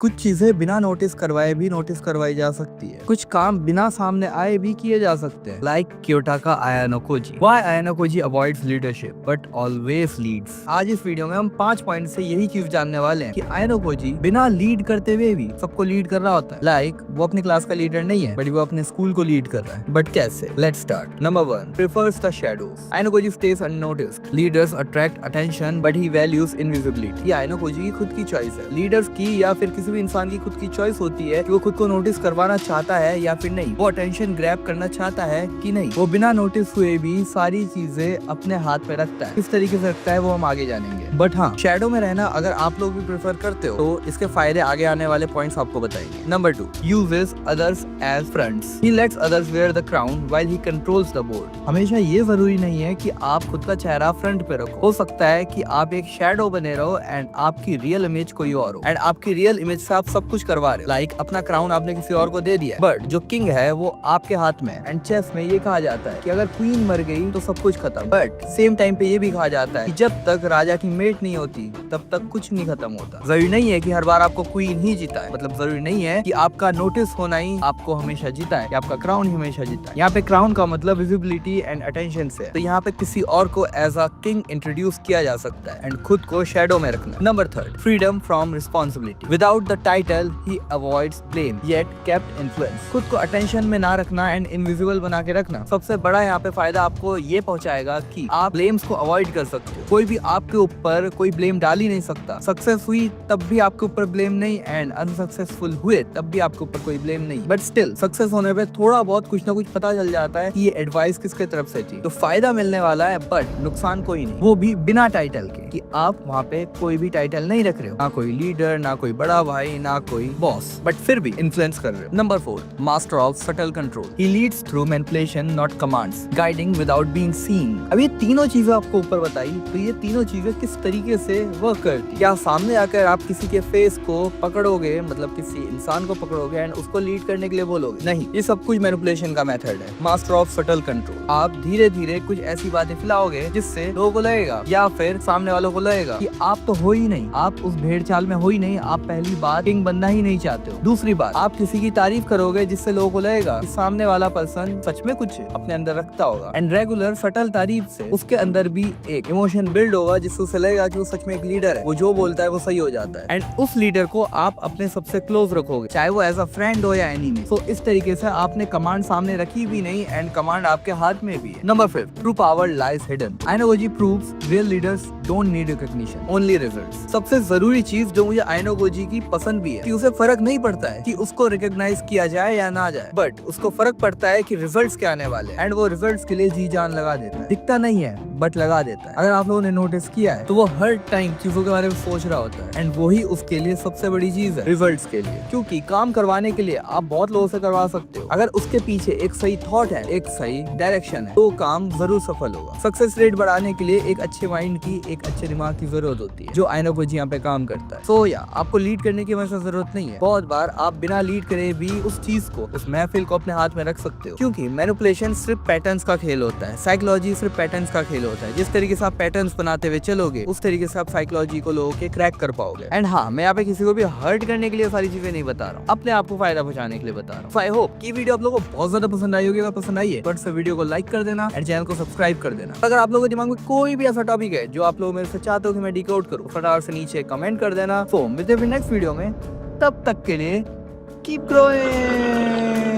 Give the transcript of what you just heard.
कुछ चीजें बिना नोटिस करवाए भी नोटिस करवाई जा सकती है। कुछ काम बिना सामने आए भी किए जा सकते हैं। Like Kiyotaka Ayanokoji. Why Ayanokoji avoids leadership but always leads. आज इस वीडियो में हम 5 पॉइंट से यही चीज जानने वाले हैं कि आयानोकोजी बिना लीड करते हुए भी सबको लीड कर रहा होता है। लाइक वो अपनी क्लास का लीडर नहीं है बट वो अपने स्कूल को लीड कर रहा है। बट कैसे? Let's start. Number 1, prefers the shadows. आयानोकोजी stage unnoticed. Leaders attract attention but he values invisibility. ये आयानोकोजी की खुद की चॉइस है। लीडर्स की या फिर किसी भी इंसान की खुद की चॉइस होती है कि वो खुद को नोटिस करवाना चाहता है या फिर नहीं, वो अटेंशन ग्रैब करना चाहता है कि नहीं। वो बिना नोटिस हुए भी सारी चीजें अपने हाथ में रखता है। किस तरीके से रखता है वो हम आगे जानेंगे। बट हाँ, शैडो में रहना अगर आप लोग भी प्रेफर करते हो तो इसके फायदे आगे आने वाले पॉइंट्स आपको बताएंगे। Number 2, uses others as fronts. He lets others wear the crown while he controls the board. हमेशा ये जरूरी नहीं है कि आप खुद का चेहरा फ्रंट पे रखो। हो सकता है कि आप एक शैडो बने रहो एंड आपकी रियल इमेज कोई और हो एंड आपकी रियल इमेज से आप सब कुछ करवा रहे हो। लाइक अपना क्राउन आपने किसी और को दे दिया बट जो किंग है वो आपके हाथ में। एंड चेस में ये कहा जाता है कि अगर क्वीन मर गई तो सब कुछ खत्म। बट सेम टाइम पे ये भी कहा जाता है कि जब तक राजा की मेट नहीं होती तब तक कुछ नहीं खत्म होता। जरूरी नहीं है कि हर बार आपको क्वीन ही जीता है। मतलब जरूरी नहीं है कि आपका नोटिस होना ही आपको हमेशा जीता है, आपका क्राउन ही हमेशा जीता है। यहाँ पे क्राउन का मतलब विजिबिलिटी एंड अटेंशन से। तो यहाँ पे किसी और को एज अ किंग इंट्रोड्यूस किया जा सकता है एंड खुद को शैडो में रखना। Number 3, freedom from responsibility. Without the title he avoids blame yet kept influence. खुद को अटेंशन में ना रखना एंड इनविजिबल बना के रखना सबसे बड़ा यहाँ पे फायदा आपको ये पहुंचाएगा कि आप ब्लेम्स को अवॉइड कर सकते हो। कोई भी आपके ऊपर कोई ब्लेम डाल ही नहीं सकता। सक्सेस हुई तब भी आपके ऊपर ब्लेम नहीं एंड अनसक्सेसफुल हुए तब भी आपके ऊपर कोई ब्लेम नहीं। बट स्टिल सक्सेस होने पे थोड़ा बहुत कुछ ना कुछ पता चल जाता है कि ये एडवाइस किसके तरफ से थी। तो फायदा मिलने वाला है बट नुकसान कोई नहीं, वो भी बिना टाइटल के कि आप वहाँ पे कोई भी टाइटल नहीं रख रहे हो, ना कोई लीडर, ना कोई बड़ा भाई, ना कोई बॉस, बट फिर भी इन्फ्लुएंस कर रहे हो। Number 4, master of subtle control. He leads through manipulation not commands, guiding without being seen. अब ये तीनों चीजें आपको ऊपर बताई, तो ये तीनों चीजें किस तरीके से वर्क करती। क्या सामने आकर आप किसी के फेस को पकड़ोगे, मतलब किसी इंसान को पकड़ोगे एंड उसको लीड करने के लिए बोलोगे? नहीं, ये सब कुछ मैनिपुलेशन का मेथड है। Master of subtle control. आप धीरे धीरे कुछ ऐसी बातें फैलाओगे जिससे लोगों को लगेगा या फिर सामने वालों को लगेगा कि आप तो हो ही नहीं, आप उस भेड़ चाल में हो ही नहीं, आप पहली बात किंग बनना ही नहीं चाहते हो। दूसरी बात, आप किसी की तारीफ करोगे जिससे लोगों को लगेगा कि सामने वाला पर्सन सच में कुछ अपने अंदर रखता होगा एंड रेगुलर सटल तारीफ से उसके अंदर भी एक इमोशन बिल्ड होगा जिससे उसे लगेगा कि वो सच में एक लीडर है, वो जो बोलता है वो सही हो जाता है एंड उस लीडर को आप अपने सबसे क्लोज रखोगे, चाहे वो एज अ फ्रेंड हो या एनिमी। तो इस तरीके से आपने कमांड सामने रखी भी नहीं एंड कमांड आपके हाथ में भी है। Number 5, true power lies hidden. Ayanokoji proves real leaders don't need recognition, only results. सबसे जरूरी चीज जो मुझे आयनोगोजी की पसंद भी है कि उसे फर्क नहीं पड़ता है कि उसको रिकॉग्नाइज किया जाए या ना जाए, बट उसको फर्क पड़ता है कि रिजल्ट्स क्या आने वाले एंड वो रिजल्ट्स के लिए जी जान लगा देता है। दिखता नहीं है बट लगा देता है। अगर आप लोगों ने नोटिस किया है तो वो हर टाइम चीजों के बारे में सोच रहा होता है एंड वही उसके लिए सबसे बड़ी चीज है रिजल्ट्स के लिए। क्योंकि काम करवाने के लिए आप बहुत लोगों से करवा सकते हो, अगर उसके पीछे एक सही थॉट है, एक सही डायरेक्शन है, तो काम जरूर सफल होगा। सक्सेस रेट बढ़ाने के लिए एक अच्छे माइंड की, एक अच्छे दिमाग की जरूरत होती है, जो आयनोगोजी यहाँ पे काम करता है। तो या आपको लीड करने की वैसे जरूरत नहीं है। बहुत बार आप बिना लीड करे भी उस चीज को, उस महफिल को अपने हाथ में रख सकते हो, क्योंकि मैनिपुलेशन सिर्फ पैटर्न्स का खेल होता है, साइकोलॉजी सिर्फ पैटर्न्स का खेल होता है। जिस तरीके से आप पैटर्न्स बनाते हुए चलोगे उस तरीके से आप साइकोलॉजी को लोगों के क्रैक कर पाओगे। एंड हाँ, मैं यहाँ पे किसी को भी हर्ट करने के लिए सारी चीजें नहीं बता रहा हूँ, अपने आप को फायदा पहुंचाने के लिए बता रहा हूँ। आई होप कि वीडियो आप लोगों को बहुत ज्यादा पसंद आई होगी। अगर पसंद आई है तो से वीडियो को लाइक कर देना एंड चैनल को सब्सक्राइब कर देना। अगर आप लोगों के दिमाग में कोई भी ऐसा टॉपिक है जो आप लोग मेरे से चाहते हो कि मैं डिकोड करूँ, फटाफट से नीचे कमेंट कर देना। तो मिलते हैं नेक्स्ट वीडियो में, तब तक के लिए कीप ग्रोइंग।